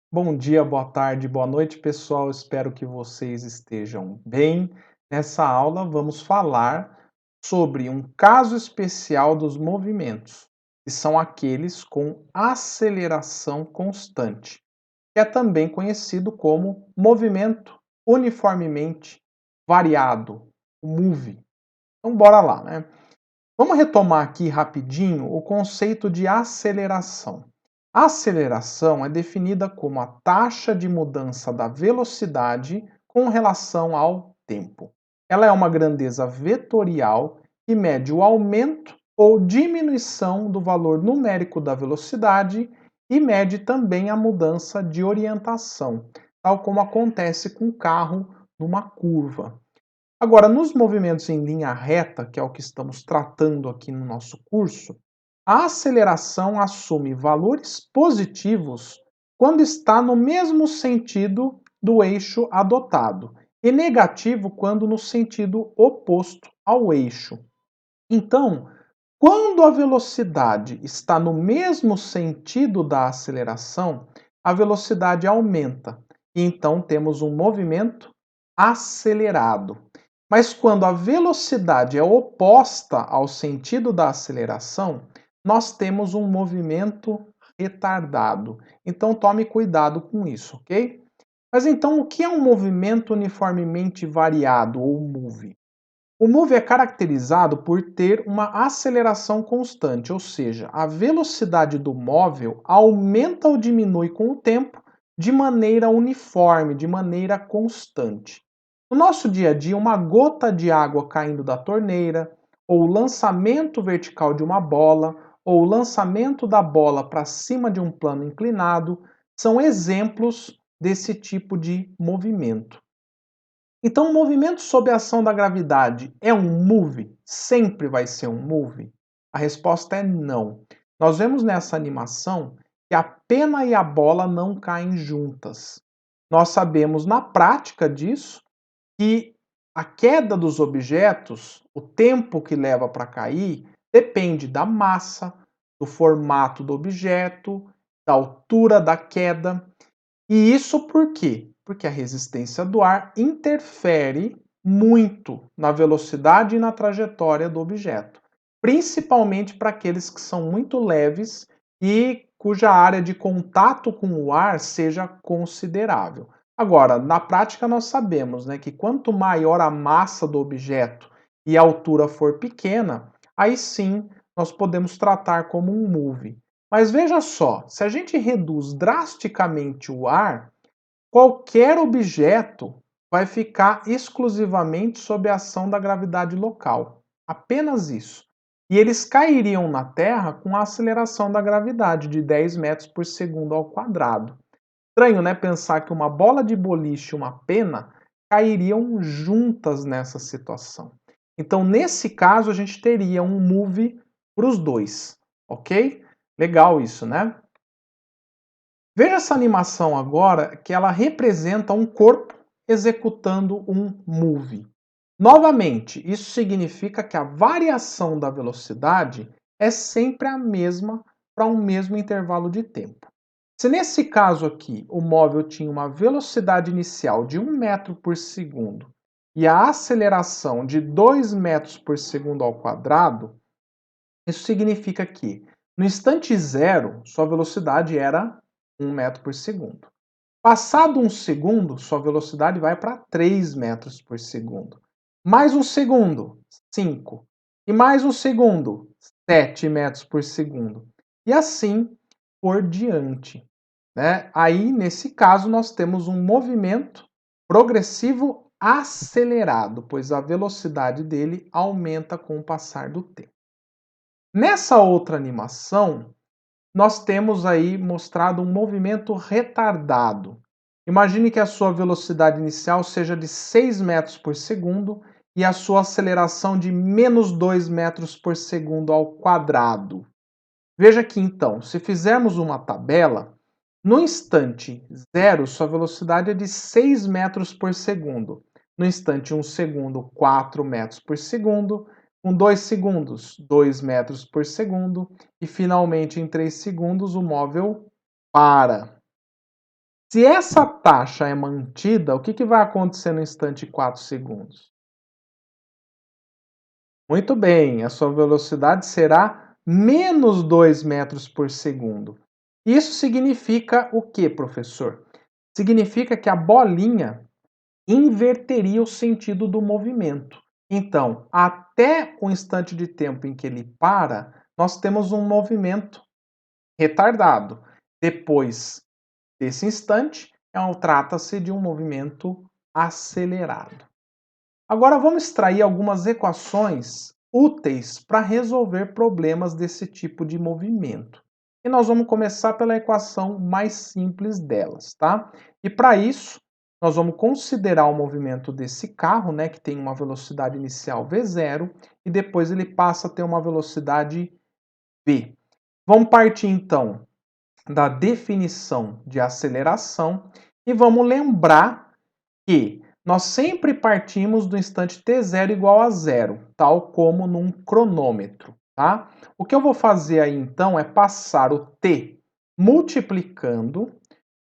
Bom dia, boa tarde, boa noite, pessoal. Espero que vocês estejam bem. Nessa aula, vamos falar sobre um caso especial dos movimentos, que são aqueles com aceleração constante, que é também conhecido como movimento uniformemente variado, o MOVE. Então, bora lá, né? Vamos retomar aqui rapidinho o conceito de aceleração. A aceleração é definida como a taxa de mudança da velocidade com relação ao tempo. Ela é uma grandeza vetorial que mede o aumento ou diminuição do valor numérico da velocidade e mede também a mudança de orientação, tal como acontece com o carro numa curva. Agora, nos movimentos em linha reta, que é o que estamos tratando aqui no nosso curso, a aceleração assume valores positivos quando está no mesmo sentido do eixo adotado e negativo quando no sentido oposto ao eixo. Então, quando a velocidade está no mesmo sentido da aceleração, a velocidade aumenta e então temos um movimento acelerado. Mas quando a velocidade é oposta ao sentido da aceleração, nós temos um movimento retardado. Então tome cuidado com isso, ok? Mas então o que é um movimento uniformemente variado ou MOVE? O MOVE é caracterizado por ter uma aceleração constante, ou seja, a velocidade do móvel aumenta ou diminui com o tempo de maneira uniforme, de maneira constante. No nosso dia a dia, uma gota de água caindo da torneira, ou o lançamento vertical de uma bola, ou o lançamento da bola para cima de um plano inclinado, são exemplos desse tipo de movimento. Então, o movimento sob a ação da gravidade é um move? Sempre vai ser um move? A resposta é não. Nós vemos nessa animação que a pena e a bola não caem juntas. Nós sabemos na prática disso que a queda dos objetos, o tempo que leva para cair, depende da massa, do formato do objeto, da altura da queda. E isso por quê? Porque a resistência do ar interfere muito na velocidade e na trajetória do objeto, principalmente para aqueles que são muito leves e cuja área de contato com o ar seja considerável. Agora, na prática, nós sabemos, né, que quanto maior a massa do objeto e a altura for pequena, aí sim nós podemos tratar como um move. Mas veja só, se a gente reduz drasticamente o ar, qualquer objeto vai ficar exclusivamente sob a ação da gravidade local. Apenas isso. E eles cairiam na Terra com a aceleração da gravidade de 10 metros por segundo ao quadrado. Estranho, né? Pensar que uma bola de boliche e uma pena cairiam juntas nessa situação. Então, nesse caso, a gente teria um move para os dois, ok? Legal isso, né? Veja essa animação agora que ela representa um corpo executando um move. Novamente, isso significa que a variação da velocidade é sempre a mesma para um mesmo intervalo de tempo. Se nesse caso aqui o móvel tinha uma velocidade inicial de 1 metro por segundo e a aceleração de 2 metros por segundo ao quadrado, isso significa que no instante zero sua velocidade era 1 metro por segundo. Passado um segundo, sua velocidade vai para 3 metros por segundo. Mais um segundo, 5. E mais um segundo, 7 metros por segundo. E assim por diante, né? Aí, nesse caso, nós temos um movimento progressivo acelerado, pois a velocidade dele aumenta com o passar do tempo. Nessa outra animação, nós temos aí mostrado um movimento retardado. Imagine que a sua velocidade inicial seja de 6 metros por segundo e a sua aceleração de menos 2 metros por segundo ao quadrado. Veja aqui então, se fizermos uma tabela, no instante zero, sua velocidade é de 6 metros por segundo. No instante 1 segundo, 4 metros por segundo. Com 2 segundos, 2 metros por segundo. E finalmente, em 3 segundos, o móvel para. Se essa taxa é mantida, o que vai acontecer no instante 4 segundos? Muito bem, a sua velocidade será menos 2 metros por segundo. Isso significa o que, professor? Significa que a bolinha inverteria o sentido do movimento. Então, até o instante de tempo em que ele para, nós temos um movimento retardado. Depois desse instante, trata-se de um movimento acelerado. Agora vamos extrair algumas equações úteis para resolver problemas desse tipo de movimento. E nós vamos começar pela equação mais simples delas, tá? E para isso, nós vamos considerar o movimento desse carro, né, que tem uma velocidade inicial v0 e depois ele passa a ter uma velocidade v. Vamos partir então da definição de aceleração e vamos lembrar que nós sempre partimos do instante t0 igual a zero, tal como num cronômetro, tá? O que eu vou fazer aí então é passar o t multiplicando,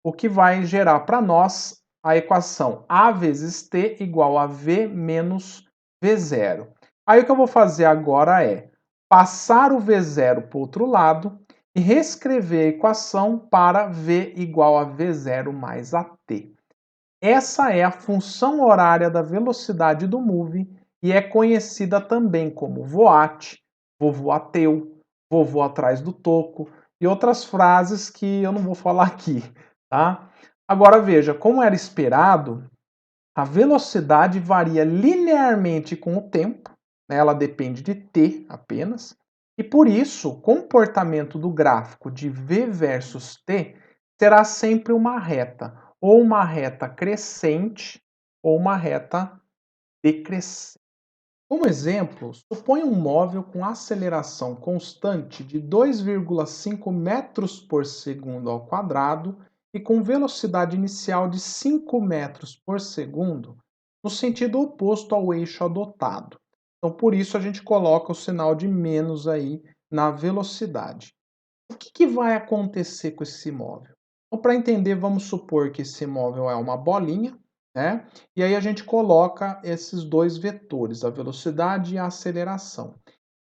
o que vai gerar para nós a equação a vezes t igual a v menos v0. Aí o que eu vou fazer agora é passar o v0 para o outro lado e reescrever a equação para v igual a v0 mais at. Essa é a função horária da velocidade do move e é conhecida também como voat, vovô ateu, vovô atrás do toco e outras frases que eu não vou falar aqui, tá? Agora veja, como era esperado, a velocidade varia linearmente com o tempo, né? Ela depende de t apenas, e por isso o comportamento do gráfico de v versus t será sempre uma reta, ou uma reta crescente ou uma reta decrescente. Como exemplo, suponha um móvel com aceleração constante de 2,5 metros por segundo ao quadrado e com velocidade inicial de 5 metros por segundo, no sentido oposto ao eixo adotado. Então, por isso a gente coloca o sinal de menos aí na velocidade. O que vai acontecer com esse móvel? Então, para entender, vamos supor que esse móvel é uma bolinha, né? E aí a gente coloca esses dois vetores, a velocidade e a aceleração.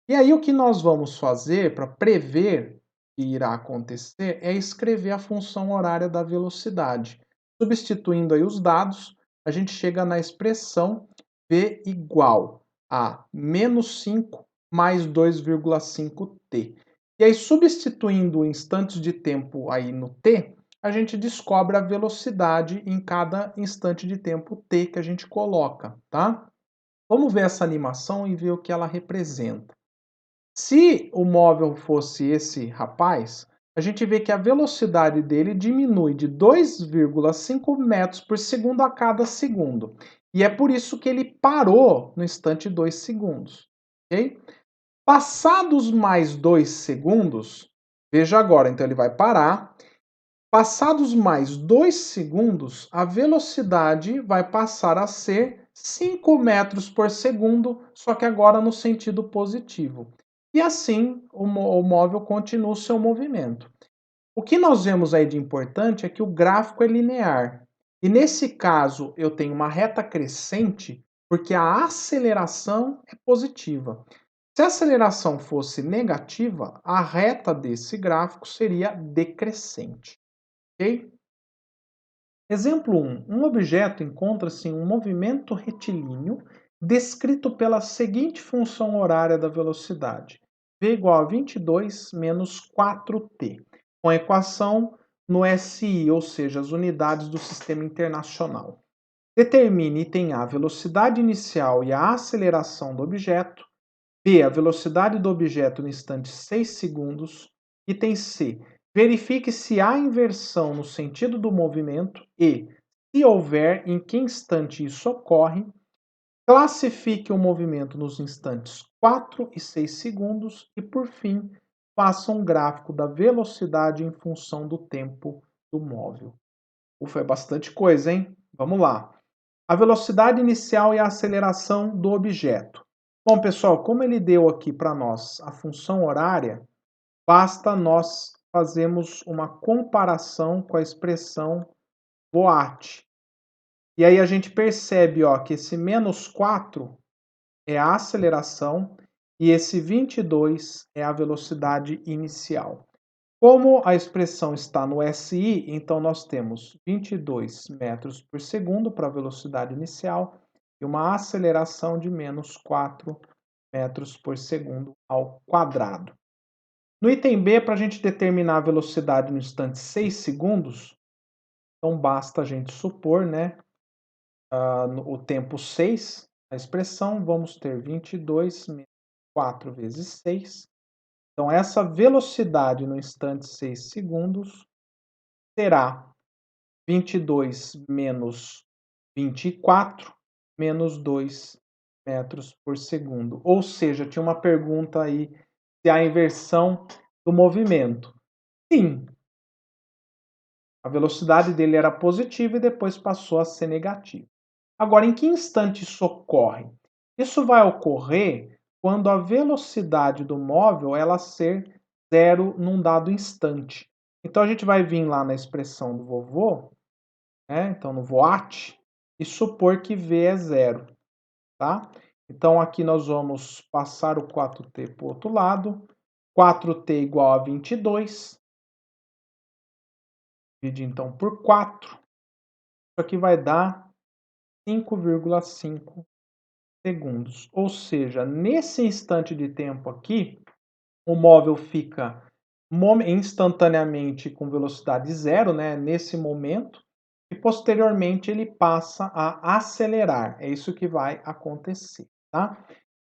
E aí o que nós vamos fazer para prever o que irá acontecer é escrever a função horária da velocidade. Substituindo aí os dados, a gente chega na expressão v igual a menos 5 mais 2,5t. E aí, substituindo instantes de tempo aí no t, a gente descobre a velocidade em cada instante de tempo t que a gente coloca, tá? Vamos ver essa animação e ver o que ela representa. Se o móvel fosse esse rapaz, a gente vê que a velocidade dele diminui de 2,5 metros por segundo a cada segundo. E é por isso que ele parou no instante 2 segundos. Ok? Passados mais 2 segundos, veja agora, então ele vai parar. Passados mais 2 segundos, a velocidade vai passar a ser 5 metros por segundo, só que agora no sentido positivo. E assim o móvel continua o seu movimento. O que nós vemos aí de importante é que o gráfico é linear. E nesse caso eu tenho uma reta crescente porque a aceleração é positiva. Se a aceleração fosse negativa, a reta desse gráfico seria decrescente. Ok? Exemplo 1. Um objeto encontra-se em um movimento retilíneo descrito pela seguinte função horária da velocidade: v igual a 22 menos 4t, com a equação no SI, ou seja, as unidades do Sistema Internacional. Determine item A a velocidade inicial e a aceleração do objeto, B a velocidade do objeto no instante 6 segundos, item C verifique se há inversão no sentido do movimento e, se houver, em que instante isso ocorre. Classifique o movimento nos instantes 4 e 6 segundos e, por fim, faça um gráfico da velocidade em função do tempo do móvel. Ufa, é bastante coisa, hein? Vamos lá. A velocidade inicial e a aceleração do objeto. Bom, pessoal, como ele deu aqui para nós a função horária, basta nós fazermos uma comparação com a expressão voat. E aí a gente percebe, ó, que esse -4 é a aceleração e esse 22 é a velocidade inicial. Como a expressão está no SI, então nós temos 22 metros por segundo para a velocidade inicial e uma aceleração de -4 metros por segundo ao quadrado. No item B, para a gente determinar a velocidade no instante 6 segundos, então basta a gente supor, né, o tempo 6, a expressão, vamos ter 22 menos 4 vezes 6. Então, essa velocidade no instante 6 segundos será 22 menos 24 menos 2 metros por segundo. Ou seja, tinha uma pergunta aí se há inversão do movimento. Sim, a velocidade dele era positiva e depois passou a ser negativa. Agora, em que instante isso ocorre? Isso vai ocorrer quando a velocidade do móvel ela ser zero num dado instante. Então a gente vai vir lá na expressão do vovô, né? Então no voat, e supor que v é zero, tá? Então aqui nós vamos passar o 4t para o outro lado. 4t igual a 22. Divide então por 4. Isso aqui vai dar 5,5 segundos. Ou seja, nesse instante de tempo aqui, o móvel fica instantaneamente com velocidade zero, né, nesse momento, e posteriormente ele passa a acelerar. É isso que vai acontecer, tá?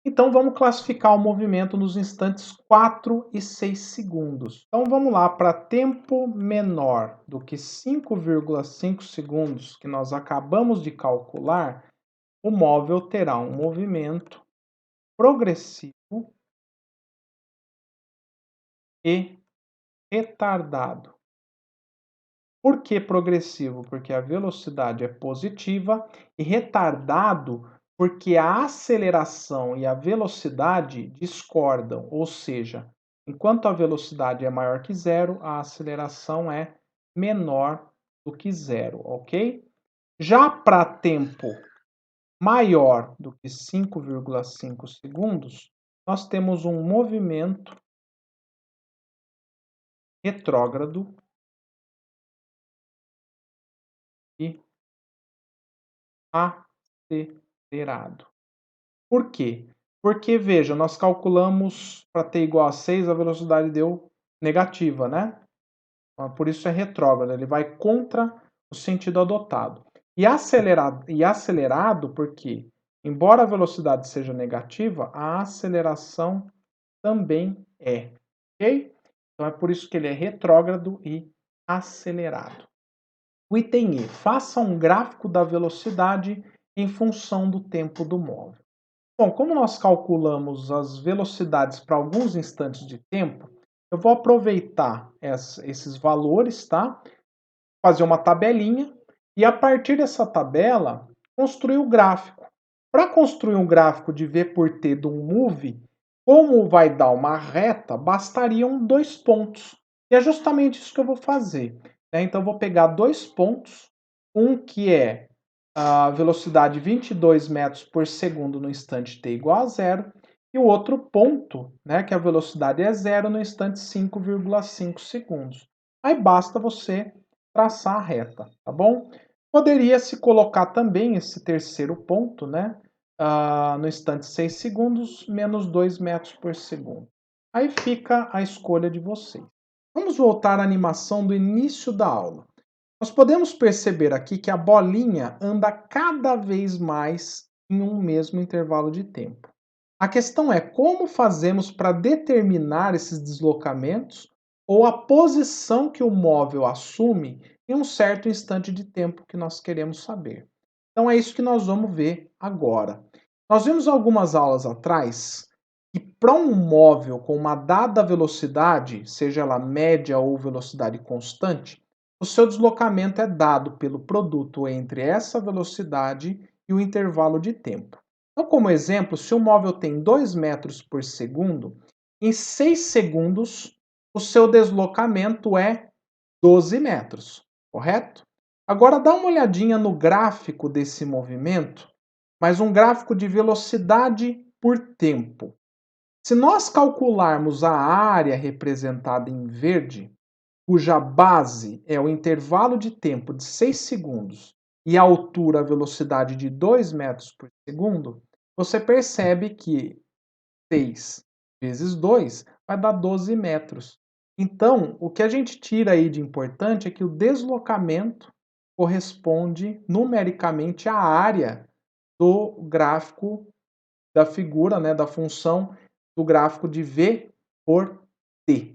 Então vamos classificar o movimento nos instantes 4 e 6 segundos. Então vamos lá, para tempo menor do que 5,5 segundos que nós acabamos de calcular, o móvel terá um movimento progressivo e retardado. Por que progressivo? Porque a velocidade é positiva, e retardado porque a aceleração e a velocidade discordam, ou seja, enquanto a velocidade é maior que zero, a aceleração é menor do que zero, ok? Já para tempo maior do que 5,5 segundos, nós temos um movimento retrógrado e acelerado. Por quê? Porque, veja, nós calculamos para t igual a 6, a velocidade deu negativa, né? Por isso é retrógrado, ele vai contra o sentido adotado. E acelerado porque, embora a velocidade seja negativa, a aceleração também é, ok? Então é por isso que ele é retrógrado e acelerado. O item E, faça um gráfico da velocidade em função do tempo do móvel. Bom, como nós calculamos as velocidades para alguns instantes de tempo, eu vou aproveitar esses valores, tá? Fazer uma tabelinha e a partir dessa tabela construir o gráfico. Para construir um gráfico de V por T de um move, como vai dar uma reta, bastariam 2 pontos. E é justamente isso que eu vou fazer, né? Então eu vou pegar 2 pontos, um que é a velocidade 22 metros por segundo no instante t igual a zero, e o outro ponto, né, que a velocidade é zero no instante 5,5 segundos. Aí basta você traçar a reta, tá bom? Poderia se colocar também esse terceiro ponto, né, no instante 6 segundos, menos 2 metros por segundo. Aí fica a escolha de vocês. Vamos voltar à animação do início da aula. Nós podemos perceber aqui que a bolinha anda cada vez mais em um mesmo intervalo de tempo. A questão é como fazemos para determinar esses deslocamentos ou a posição que o móvel assume em um certo instante de tempo que nós queremos saber. Então é isso que nós vamos ver agora. Nós vimos algumas aulas atrás que para um móvel com uma dada velocidade, seja ela média ou velocidade constante, o seu deslocamento é dado pelo produto entre essa velocidade e o intervalo de tempo. Então, como exemplo, se o móvel tem 2 metros por segundo, em 6 segundos o seu deslocamento é 12 metros, correto? Agora dá uma olhadinha no gráfico desse movimento, mas um gráfico de velocidade por tempo. Se nós calcularmos a área representada em verde, cuja base é o intervalo de tempo de 6 segundos e a altura, a velocidade de 2 metros por segundo, você percebe que 6 vezes 2 vai dar 12 metros. Então, o que a gente tira aí de importante é que o deslocamento corresponde numericamente à área do gráfico da figura, né, da função do gráfico de V por T.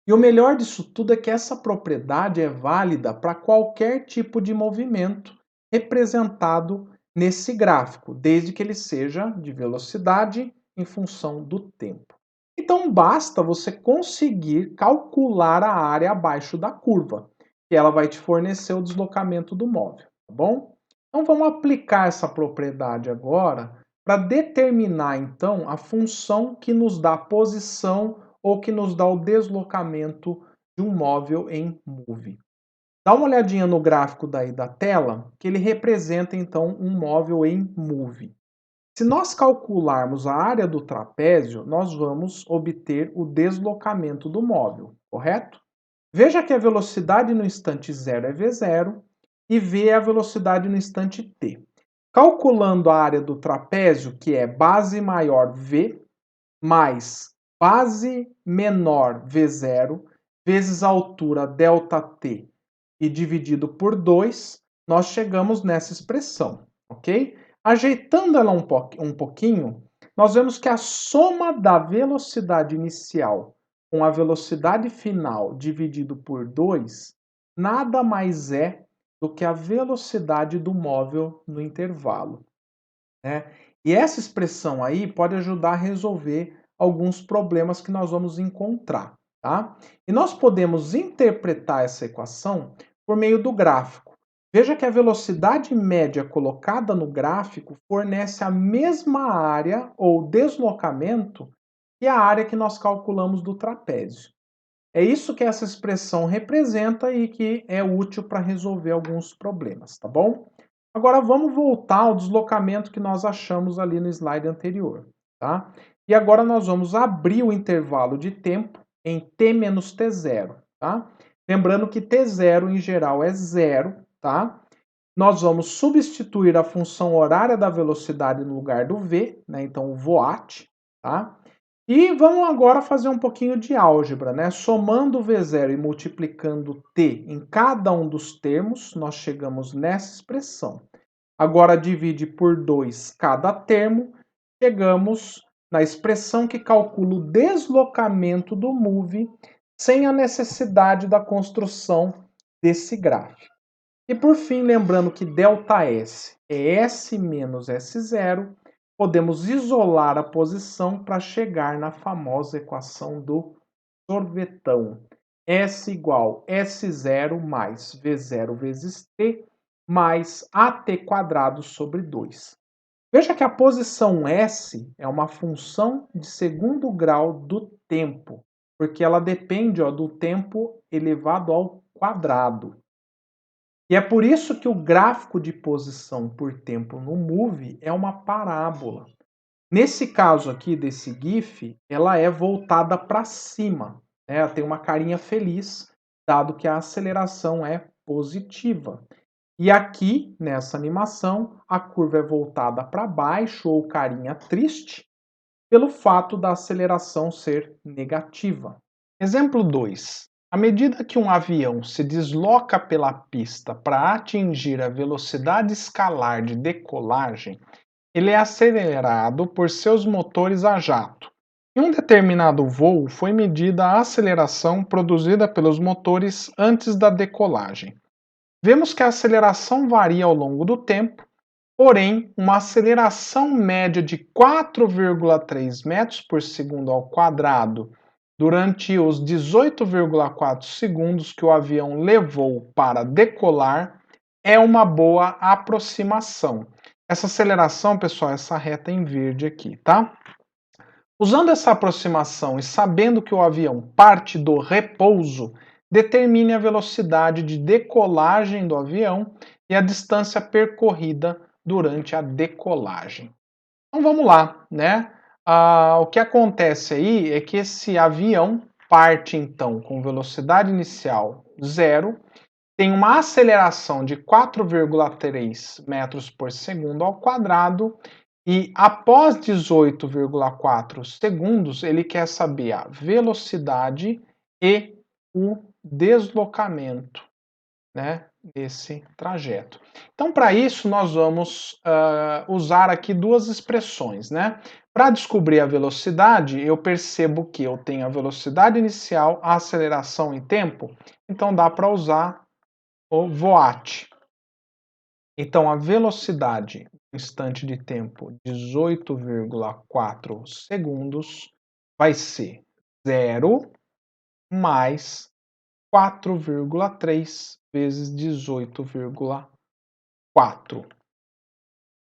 E o melhor disso tudo é que essa propriedade é válida para qualquer tipo de movimento representado nesse gráfico, desde que ele seja de velocidade em função do tempo. Então basta você conseguir calcular a área abaixo da curva, que ela vai te fornecer o deslocamento do móvel, tá bom? Então vamos aplicar essa propriedade agora para determinar então a função que nos dá a posição ou que nos dá o deslocamento de um móvel em Move. Dá uma olhadinha no gráfico daí da tela, que ele representa então um móvel em Move. Se nós calcularmos a área do trapézio, nós vamos obter o deslocamento do móvel, correto? Veja que a velocidade no instante 0 é v0 e v é a velocidade no instante t. Calculando a área do trapézio, que é base maior v, mais base menor V0 vezes a altura ΔT e dividido por 2, nós chegamos nessa expressão, ok? Ajeitando ela um pouquinho, nós vemos que a soma da velocidade inicial com a velocidade final dividido por 2 nada mais é do que a velocidade do móvel no intervalo, né? E essa expressão aí pode ajudar a resolver alguns problemas que nós vamos encontrar, tá? E nós podemos interpretar essa equação por meio do gráfico. Veja que a velocidade média colocada no gráfico fornece a mesma área ou deslocamento que a área que nós calculamos do trapézio. É isso que essa expressão representa e que é útil para resolver alguns problemas, tá bom? Agora vamos voltar ao deslocamento que nós achamos ali no slide anterior, tá? E agora nós vamos abrir o intervalo de tempo em t menos t0, tá? Lembrando que t0 em geral é zero, tá? Nós vamos substituir a função horária da velocidade no lugar do v, né? Então o voat, tá? E vamos agora fazer um pouquinho de álgebra, né? Somando o V0 e multiplicando t em cada um dos termos, nós chegamos nessa expressão. Agora divide por 2 cada termo, chegamos na expressão que calcula o deslocamento do move sem a necessidade da construção desse gráfico. E por fim, lembrando que ΔS é S menos S0, podemos isolar a posição para chegar na famosa equação do sorvetão. S igual S0 mais V0 vezes T mais AT quadrado sobre 2. Veja que a posição S é uma função de segundo grau do tempo, porque ela depende do tempo elevado ao quadrado. E é por isso que o gráfico de posição por tempo no Move é uma parábola. Nesse caso aqui desse GIF, ela é voltada para cima, né? Ela tem uma carinha feliz, dado que a aceleração é positiva. E aqui, nessa animação, a curva é voltada para baixo ou carinha triste, pelo fato da aceleração ser negativa. Exemplo 2. À medida que um avião se desloca pela pista para atingir a velocidade escalar de decolagem, ele é acelerado por seus motores a jato. Em um determinado voo, foi medida a aceleração produzida pelos motores antes da decolagem. Vemos que a aceleração varia ao longo do tempo, porém, uma aceleração média de 4,3 metros por segundo ao quadrado durante os 18,4 segundos que o avião levou para decolar é uma boa aproximação. Essa aceleração, pessoal, essa reta em verde aqui, tá? Usando essa aproximação e sabendo que o avião parte do repouso, determine a velocidade de decolagem do avião e a distância percorrida durante a decolagem. Então vamos lá, né? O que acontece aí é que esse avião parte então com velocidade inicial zero, tem uma aceleração de 4,3 metros por segundo ao quadrado e após 18,4 segundos ele quer saber a velocidade e o deslocamento, né, desse trajeto. Então, para isso, nós vamos usar aqui duas expressões, né? Para descobrir a velocidade, eu percebo que eu tenho a velocidade inicial, a aceleração em tempo, então dá para usar o VOAT. Então, a velocidade no instante de tempo 18,4 segundos vai ser 0 mais 4,3 vezes 18,4.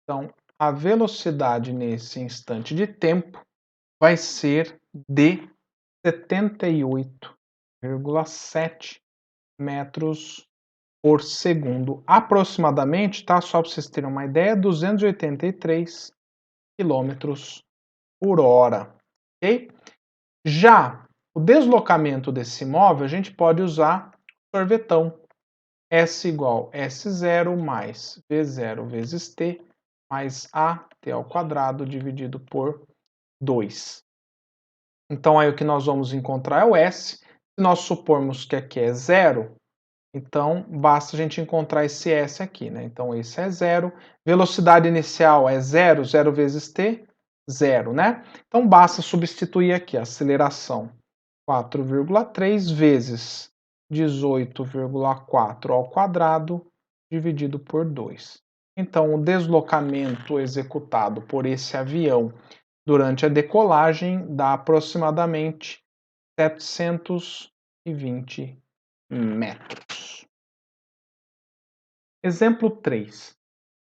Então, a velocidade nesse instante de tempo vai ser de 78,7 metros por segundo, aproximadamente, tá? Só para vocês terem uma ideia, 283 quilômetros por hora, ok? Já o deslocamento desse móvel, a gente pode usar sorvetão. S igual S0 mais V0 vezes T mais AT ao quadrado dividido por 2. Então, aí o que nós vamos encontrar é o S. Se nós supormos que aqui é zero, então basta a gente encontrar esse S aqui, né? Então, esse é zero. Velocidade inicial é zero, zero vezes T, zero, né? Então, basta substituir aqui a aceleração 4,3 vezes 18,4 ao quadrado dividido por 2. Então, o deslocamento executado por esse avião durante a decolagem dá aproximadamente 720 metros. Exemplo 3.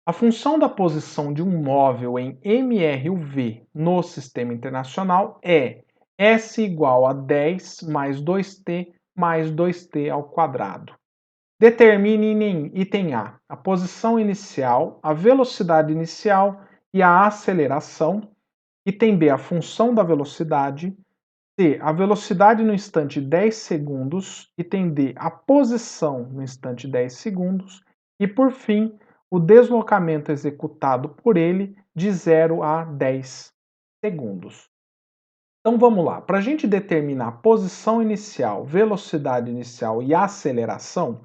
A função da posição de um móvel em MRUV no Sistema Internacional é S igual a 10 mais 2T mais 2T ao quadrado. Determine em item A posição inicial, a velocidade inicial e a aceleração. Item B, a função da velocidade. C, a velocidade no instante 10 segundos. Item D, a posição no instante 10 segundos. E, por fim, o deslocamento executado por ele de 0 a 10 segundos. Então vamos lá. Para a gente determinar a posição inicial, velocidade inicial e aceleração,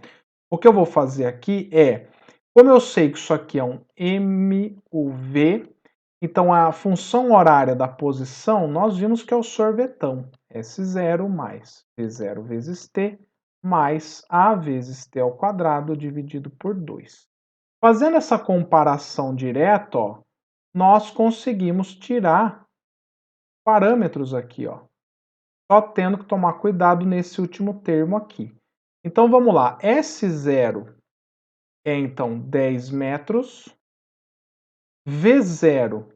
o que eu vou fazer aqui é, como eu sei que isso aqui é um MUV, então a função horária da posição, nós vimos que é o sorvetão. S0 mais V0 vezes T mais A vezes T ao quadrado dividido por 2. Fazendo essa comparação direta, ó, nós conseguimos tirar parâmetros aqui, ó. Só tendo que tomar cuidado nesse último termo aqui. Então vamos lá, S0 é então 10 metros, V0,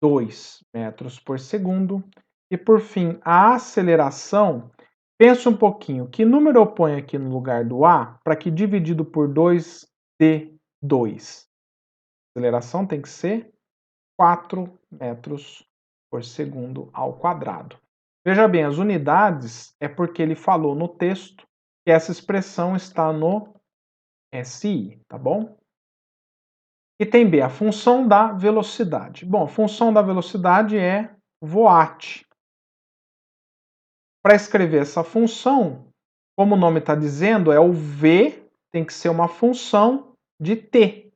2 metros por segundo, e por fim a aceleração, pensa um pouquinho, que número eu ponho aqui no lugar do A para que dividido por 2 dê 2? A aceleração tem que ser 4 metros por segundo ao quadrado. Veja bem, as unidades é porque ele falou no texto que essa expressão está no SI, tá bom? Item B, a função da velocidade. Bom, a função da velocidade é VOAT. Para escrever essa função, como o nome está dizendo, é o V tem que ser uma função de t.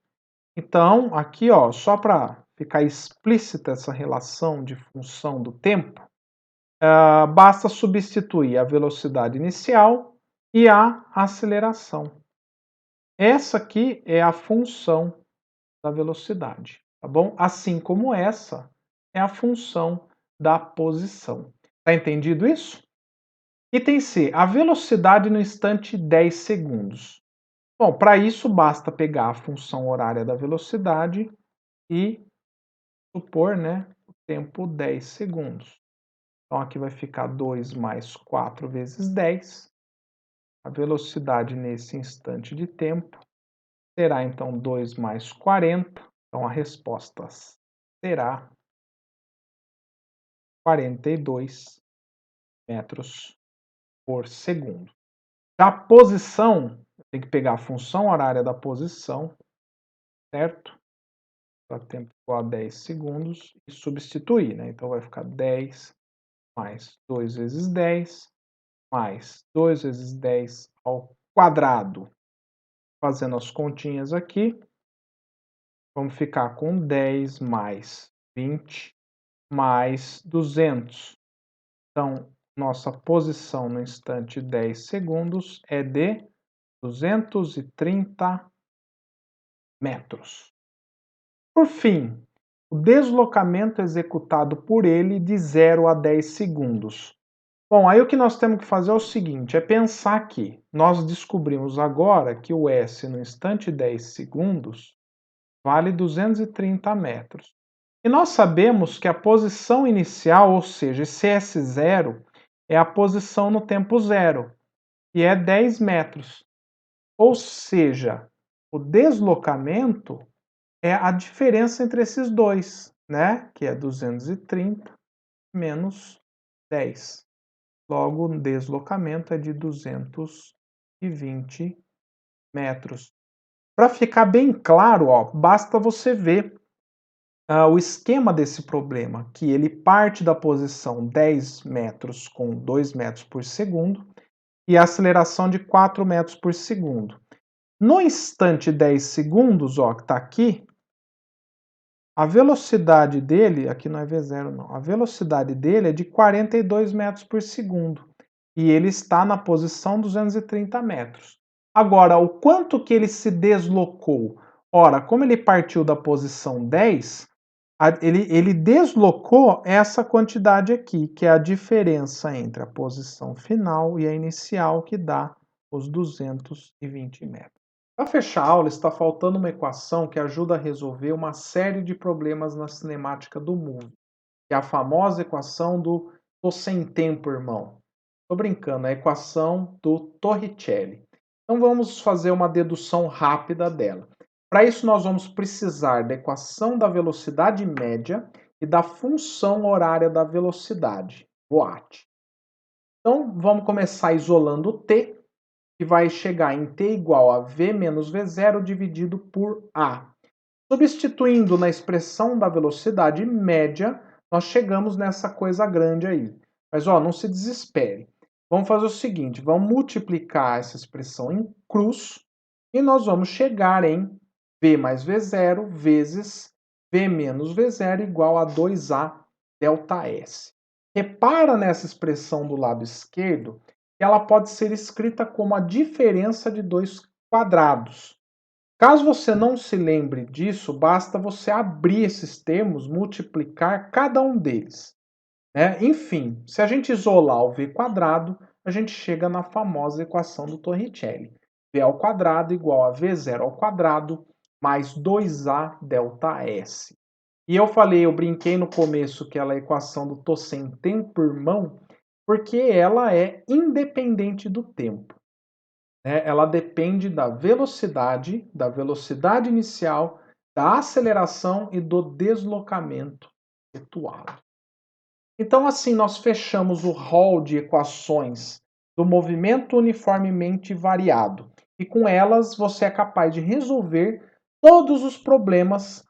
Então, aqui, ó, só para ficar explícita essa relação de função do tempo, basta substituir a velocidade inicial e a aceleração. Essa aqui é a função da velocidade, tá bom? Assim como essa é a função da posição. Tá entendido isso? Item C, a velocidade no instante 10 segundos. Bom, para isso basta pegar a função horária da velocidade e supor, né, o tempo 10 segundos. Então aqui vai ficar 2 mais 4 vezes 10, A velocidade nesse instante de tempo será então 2 mais 40. Então a resposta será 42 metros por segundo. Da posição, tem que pegar a função horária da posição, certo? Para tempo igual a 10 segundos e substituir, né? Então vai ficar 10 mais 2 vezes 10 mais 2 vezes 10 ao quadrado. Fazendo as continhas aqui, vamos ficar com 10 mais 20 mais 200. Então, nossa posição no instante 10 segundos é de 230 metros. Por fim, o deslocamento executado por ele de 0 a 10 segundos. Bom, aí o que nós temos que fazer é o seguinte, é pensar que nós descobrimos agora que o S no instante 10 segundos vale 230 metros. E nós sabemos que a posição inicial, ou seja, esse S0, é a posição no tempo zero, e é 10 metros. Ou seja, o deslocamento é a diferença entre esses dois, né? Que é 230 menos 10. Logo, o deslocamento é de 220 metros. Para ficar bem claro, ó, basta você ver o esquema desse problema, que ele parte da posição 10 metros com 2 metros por segundo e a aceleração de 4 metros por segundo. No instante 10 segundos, ó, que está aqui, a velocidade dele, aqui não é V0 não, a velocidade dele é de 42 metros por segundo. E ele está na posição 230 metros. Agora, o quanto que ele se deslocou? Ora, como ele partiu da posição 10, ele deslocou essa quantidade aqui, que é a diferença entre a posição final e a inicial, que dá os 220 metros. Para fechar a aula, está faltando uma equação que ajuda a resolver uma série de problemas na cinemática do movie, que é a famosa equação do "tô sem tempo, irmão". Tô brincando, é a equação do Torricelli. Então vamos fazer uma dedução rápida dela. Para isso nós vamos precisar da equação da velocidade média e da função horária da velocidade, Watt. Então vamos começar isolando o t, que vai chegar em t igual a v menos v0 dividido por a. Substituindo na expressão da velocidade média, nós chegamos nessa coisa grande aí. Mas ó, não se desespere. Vamos fazer o seguinte, vamos multiplicar essa expressão em cruz e nós vamos chegar em v mais v0 vezes v menos v0 igual a 2a delta S. Repara nessa expressão do lado esquerdo que ela pode ser escrita como a diferença de dois quadrados. Caso você não se lembre disso, basta você abrir esses termos, multiplicar cada um deles, né? Enfim, se a gente isolar o v quadrado, a gente chega na famosa equação do Torricelli. V ao quadrado igual a V0 ao quadrado mais 2A delta S. E eu brinquei no começo que ela é a equação do tô sem tempo, irmão, porque ela é independente do tempo. Ela depende da velocidade inicial, da aceleração e do deslocamento efetuado. Então, assim, nós fechamos o rol de equações do movimento uniformemente variado. E com elas você é capaz de resolver todos os problemas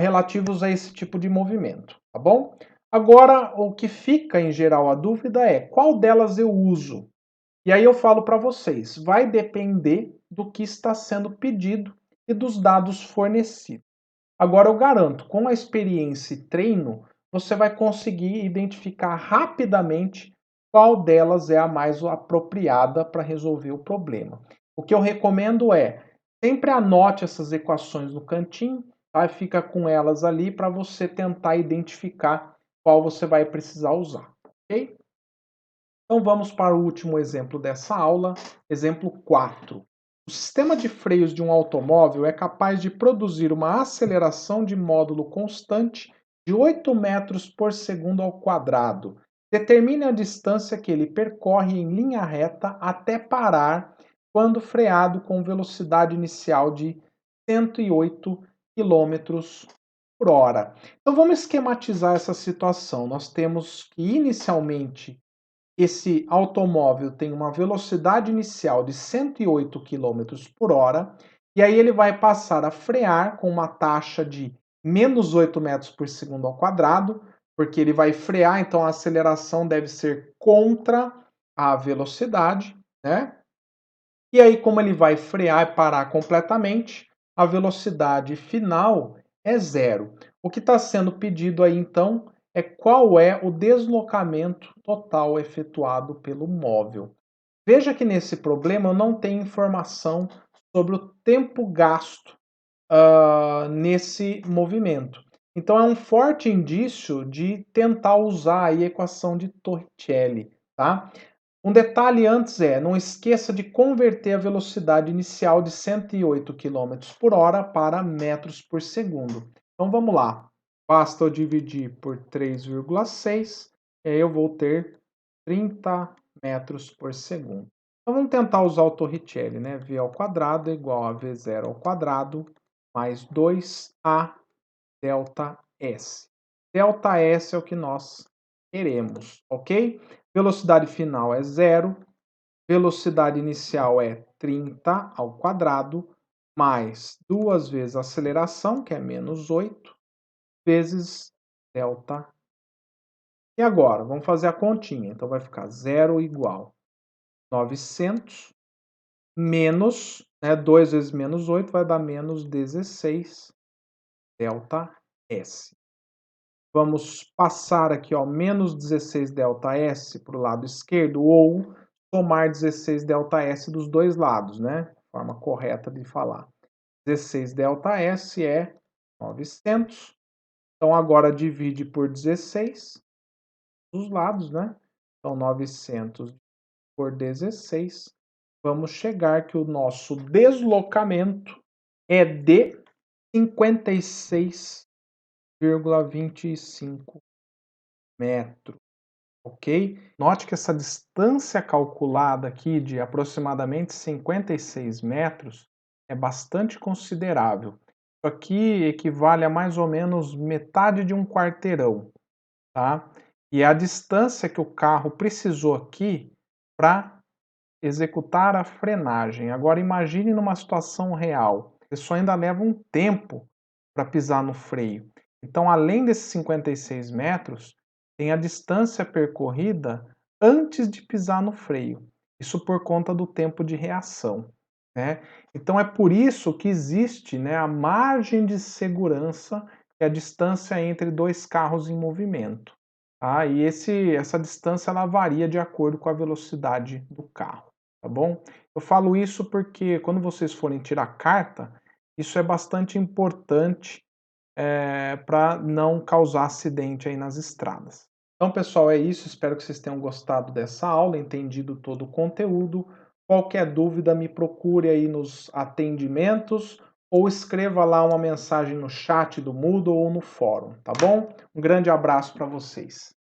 relativos a esse tipo de movimento, tá bom? Agora, o que fica em geral a dúvida é qual delas eu uso? E aí eu falo para vocês, vai depender do que está sendo pedido e dos dados fornecidos. Agora eu garanto, com a experiência e treino, você vai conseguir identificar rapidamente qual delas é a mais apropriada para resolver o problema. O que eu recomendo é, sempre anote essas equações no cantinho, tá? Fica com elas ali para você tentar identificar qual você vai precisar usar, ok? Então vamos para o último exemplo dessa aula, exemplo 4. O sistema de freios de um automóvel é capaz de produzir uma aceleração de módulo constante de 8 metros por segundo ao quadrado, Determine a distância que ele percorre em linha reta até parar quando freado com velocidade inicial de 108 quilômetros por hora. Então vamos esquematizar essa situação. Nós temos que inicialmente esse automóvel tem uma velocidade inicial de 108 quilômetros por hora, e aí ele vai passar a frear com uma taxa de menos 8 metros por segundo ao quadrado, porque ele vai frear, então a aceleração deve ser contra a velocidade, né? E aí, como ele vai frear e parar completamente, a velocidade final é zero. O que está sendo pedido aí, então, é qual é o deslocamento total efetuado pelo móvel. Veja que nesse problema eu não tenho informação sobre o tempo gasto nesse movimento. Então é um forte indício de tentar usar aí a equação de Torricelli, tá? Um detalhe antes não esqueça de converter a velocidade inicial de 108 quilômetros por hora para metros por segundo. Então vamos lá. Basta eu dividir por 3,6 e aí eu vou ter 30 metros por segundo. Então vamos tentar usar o Torricelli, né? V ao quadrado é igual a V0 ao quadrado mais 2A delta S. Delta S é o que nós queremos, ok? Velocidade final é zero, velocidade inicial é 30 ao quadrado, mais 2 vezes a aceleração, que é menos 8, vezes delta. E agora, vamos fazer a continha. Então vai ficar zero igual 900 menos, 2 vezes menos 8 vai dar menos 16 delta S. Vamos passar aqui, ó, menos 16 ΔS para o lado esquerdo, ou somar 16 ΔS dos dois lados, né? Forma correta de falar. 16 ΔS é 900. Então, agora divide por 16 dos lados, né? Então, 900 por 16. Vamos chegar que o nosso deslocamento é de 56,25 metros, ok? Note que essa distância calculada aqui de aproximadamente 56 metros é bastante considerável. Isso aqui equivale a mais ou menos metade de um quarteirão, tá? E é a distância que o carro precisou aqui para executar a frenagem. Agora imagine numa situação real. A pessoa ainda leva um tempo para pisar no freio. Então, além desses 56 metros, tem a distância percorrida antes de pisar no freio. Isso por conta do tempo de reação, né? Então é por isso que existe, né, a margem de segurança, que é a distância entre dois carros em movimento. Tá? E essa distância ela varia de acordo com a velocidade do carro, tá bom? Eu falo isso porque quando vocês forem tirar carta, isso é bastante importante para não causar acidente aí nas estradas. Então, pessoal, é isso. Espero que vocês tenham gostado dessa aula, entendido todo o conteúdo. Qualquer dúvida, me procure aí nos atendimentos ou escreva lá uma mensagem no chat do Moodle ou no fórum, tá bom? Um grande abraço para vocês.